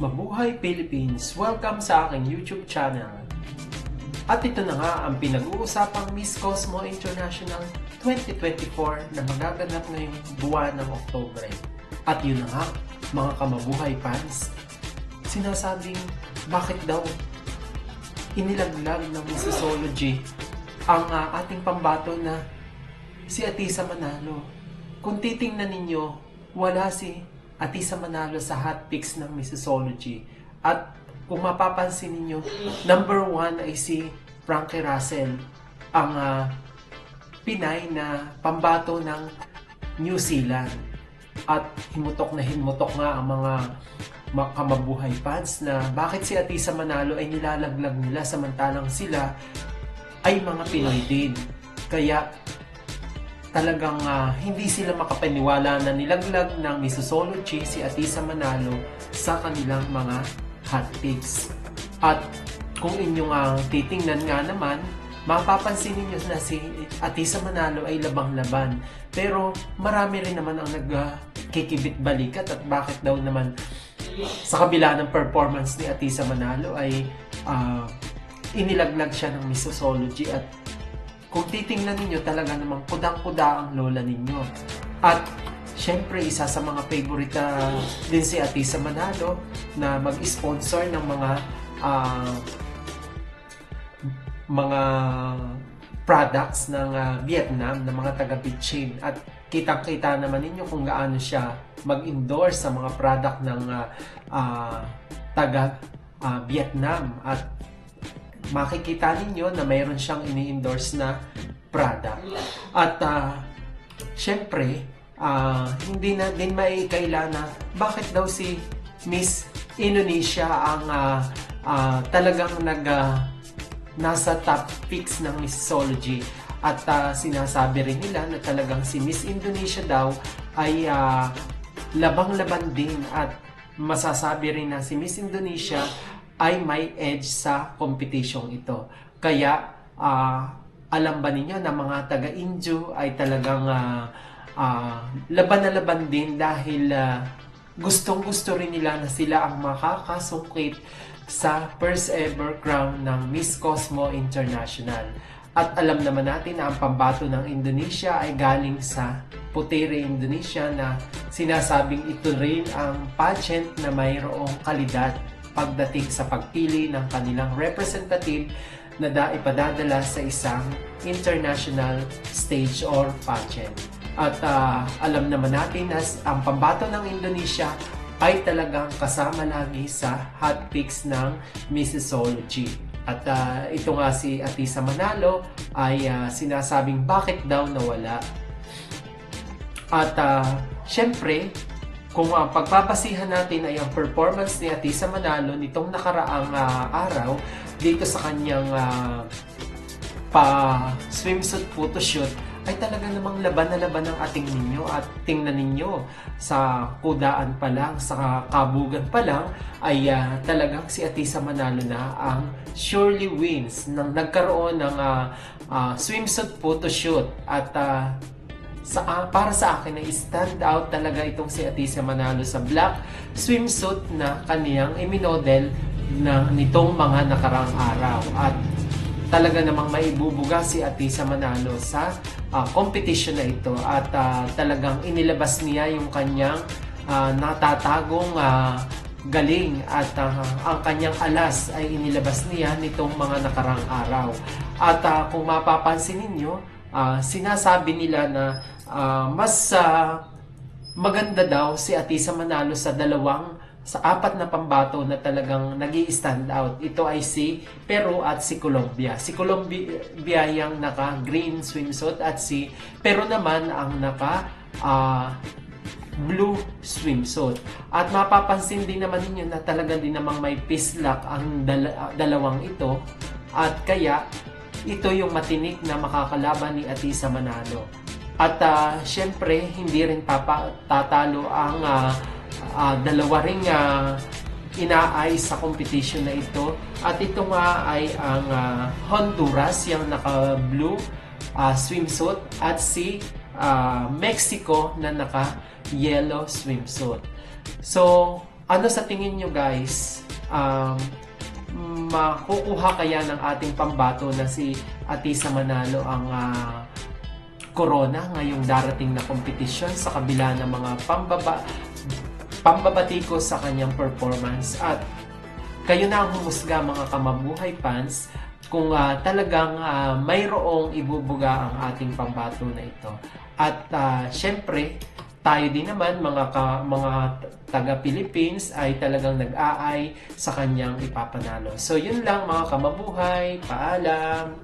Mabuhay Philippines! Welcome sa aking YouTube channel. At ito na nga ang pinag-uusapang Miss Cosmo International 2024 na magaganap ngayong buwan ng Oktubre. At yun na nga, mga kamabuhay fans, sinasabing bakit daw inilaglag ng Missology ang ating pambato na si Atisa Manalo. Kung titingnan ninyo, wala si Atisa Manalo sa hot picks ng Missology. At kung mapapansin ninyo, number 1 ay si Frankie Russell, ang Pinay na pambato ng New Zealand. At himutok nga ang mga kamabuhay fans na bakit si Atisa Manalo ay nilalaglag nila samantalang sila ay mga Pinoy din. Kaya talagang hindi sila makapaniwala na nilaglag ng Missology si Atisa Manalo sa kanilang mga hot picks. At kung inyong titingnan nga naman, mapapansin niyo na si Atisa Manalo ay labang-laban. Pero marami rin naman ang nagkikibit balikat at bakit daw naman sa kabila ng performance ni Atisa Manalo ay inilaglag siya ng Missology. At kung titingnan ninyo, talaga namang kudang-kuda ang lola ninyo. At syempre, isa sa mga favorite din si Atisa Manalo na mag-sponsor ng mga products ng Vietnam na mga taga-Vichin. At kitang-kita naman ninyo kung gaano siya mag-endorse sa mga product ng taga-Vietnam. At makikita ninyo na mayroon siyang ini-endorse na product. At syempre, hindi na din maikaila na bakit daw si Miss Indonesia ang talagang nasa top picks ng Missology. At sinasabi rin nila na talagang si Miss Indonesia daw ay labang-laban din, at masasabi rin na si Miss Indonesia ay may edge sa competition ito. Kaya alam ba ninyo na mga taga-Indio ay talagang laban na laban din dahil gustong-gusto rin nila na sila ang makakasungkit sa first ever crown ng Miss Cosmo International. At alam naman natin na ang pambato ng Indonesia ay galing sa Putere, Indonesia, na sinasabing ito rin ang pageant na mayroong kalidad pagdating sa pagpili ng kanilang representative na ipadadala sa isang international stage or pageant. At alam naman natin na ang pambato ng Indonesia ay talagang kasama lagi sa hot picks ng Missology. At ito nga si Atisa Manalo ay sinasabing bakit daw nawala. At syempre, kung pagbabasihan natin ay ang performance ni Atisa Manalo nitong nakaraang araw dito sa kanyang swimsuit photoshoot, ay talaga namang laban na laban ang ating ninyo. At tingnan ninyo, sa kudaan pa lang, sa kabugan pa lang, ay talagang si Atisa Manalo na ang surely wins nang nagkaroon ng swimsuit photoshoot. At para sa akin ay stand out talaga itong si Atisa Manalo sa black swimsuit na kaniyang iminodel nitong mga nakarang araw. At talaga namang maibubuga si Atisa Manalo sa competition na ito. At talagang inilabas niya yung kanyang natatagong galing, at ang kanyang alas ay inilabas niya nitong mga nakarang araw. At kung mapapansin ninyo, sinasabi nila na mas maganda daw si Atisa Manalo sa apat na pambato na talagang nag-i-stand out. Ito ay si Peru at si Colombia. Si Colombia yung naka-green swimsuit at si Peru naman ang naka-blue swimsuit. At mapapansin din naman ninyo na talaga din namang may pislak ang dalawang ito. At kaya ito yung matinik na makakalaban ni Atisa Manalo. At syempre, hindi rin tatalo ang dalawa ring inaay sa competition na ito. At ito nga ay ang Honduras, yung naka-blue swimsuit, at si Mexico na naka-yellow swimsuit. So, Ano sa tingin nyo guys? Makukuha kaya ng ating pambato na si Atisa Manalo ang corona ngayong darating na kompetisyon sa kabila ng mga pambabatikos sa kanyang performance? At kayo na ang humusga mga kamabuhay fans kung talagang mayroong ibubuga ang ating pambato na ito. At syempre, tayo din naman mga taga-Philippines ay talagang nag-aay sa kanyang ipapanalo. So yun lang mga kamabuhay, paalam!